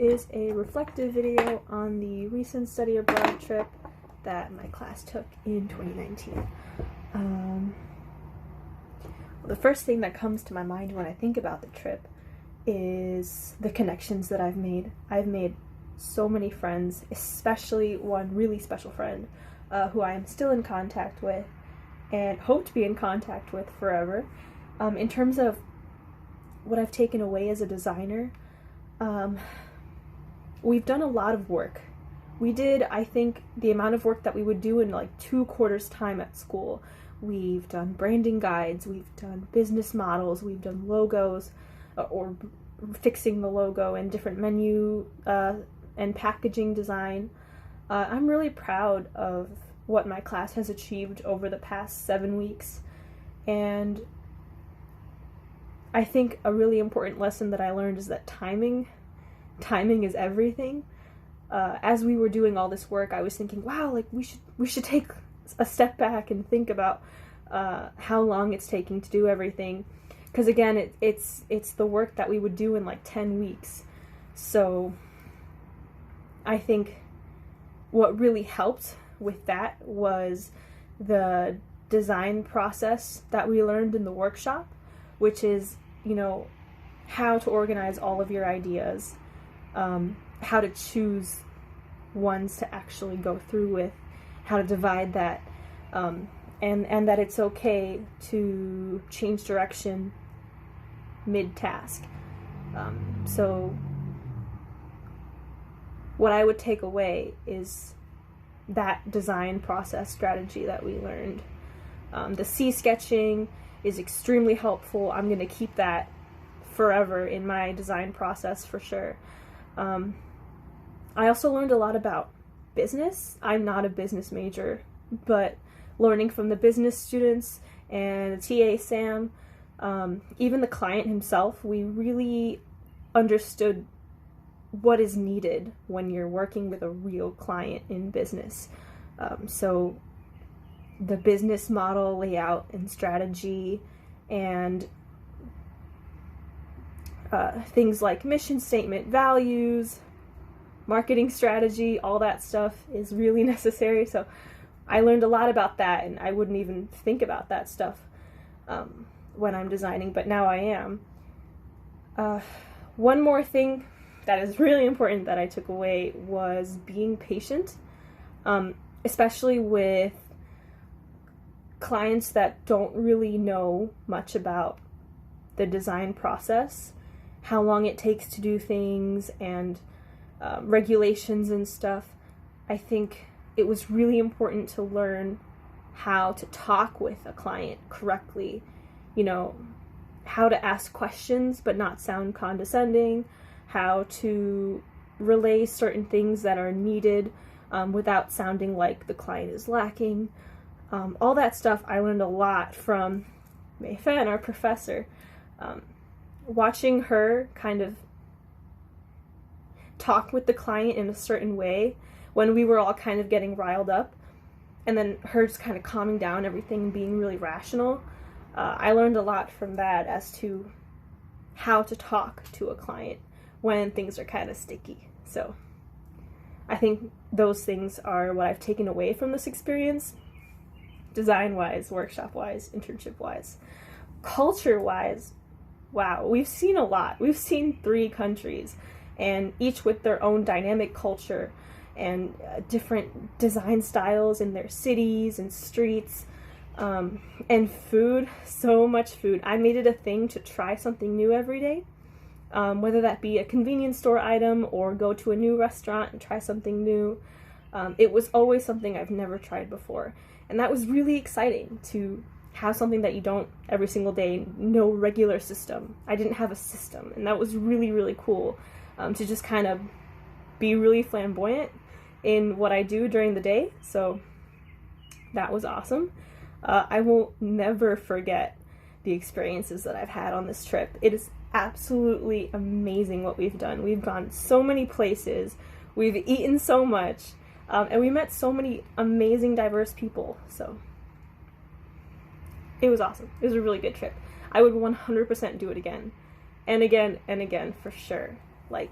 is a reflective video on the recent study abroad trip that my class took in 2019. The first thing that comes to my mind when I think about the trip is the connections that I've made. I've made so many friends, especially one really special friend who I am still in contact with and hope to be in contact with forever. In terms of what I've taken away as a designer, we've done a lot of work. We did, I think, the amount of work that we would do in like 2 quarters time at school. We've done branding guides, we've done business models, we've done logos, or fixing the logo and different menu and packaging design. I'm really proud of what my class has achieved over the past 7 weeks, and I think a really important lesson that I learned is that timing is everything. As we were doing all this work, I was thinking, wow, like we should take a step back and think about how long it's taking to do everything, because again, it's the work that we would do in like 10 weeks. So I think what really helped with that was the design process that we learned in the workshop, which is, how to organize all of your ideas, how to choose ones to actually go through with, how to divide that, and that it's okay to change direction mid-task. So what I would take away is that design process strategy that we learned. The C sketching is extremely helpful. I'm going to keep that forever in my design process for sure. I also learned a lot about business. I'm not a business major, but learning from the business students and TA Sam, even the client himself, we really understood what is needed when you're working with a real client in business. So the business model, layout, and strategy, and things like mission statement, values, marketing strategy, all that stuff is really necessary. So I learned a lot about that, and I wouldn't even think about that stuff when I'm designing, but now I am. One more thing that is really important that I took away was being patient, especially with clients that don't really know much about the design process, how long it takes to do things, and regulations and stuff. I think it was really important to learn how to talk with a client correctly, how to ask questions but not sound condescending, how to relay certain things that are needed without sounding like the client is lacking. All that stuff I learned a lot from Mei-Fen, our professor. Watching her kind of talk with the client in a certain way when we were all kind of getting riled up, and then her just kind of calming down everything and being really rational. I learned a lot from that as to how to talk to a client when things are kind of sticky. So I think those things are what I've taken away from this experience, design-wise, workshop-wise, internship-wise. Culture-wise, wow, we've seen a lot. We've seen 3 countries, and each with their own dynamic culture and different design styles in their cities and streets, and food, so much food. I made it a thing to try something new every day, whether that be a convenience store item or go to a new restaurant and try something new. It was always something I've never tried before, and that was really exciting to have something that you don't every single day, no regular system. I didn't have a system, and that was really, really cool, to just kind of be really flamboyant in what I do during the day. So that was awesome. I will never forget the experiences that I've had on this trip. It is absolutely amazing what we've done. We've gone so many places, we've eaten so much, and we met so many amazing, diverse people. So it was awesome. It was a really good trip. I would 100% do it again and again and again for sure. Like,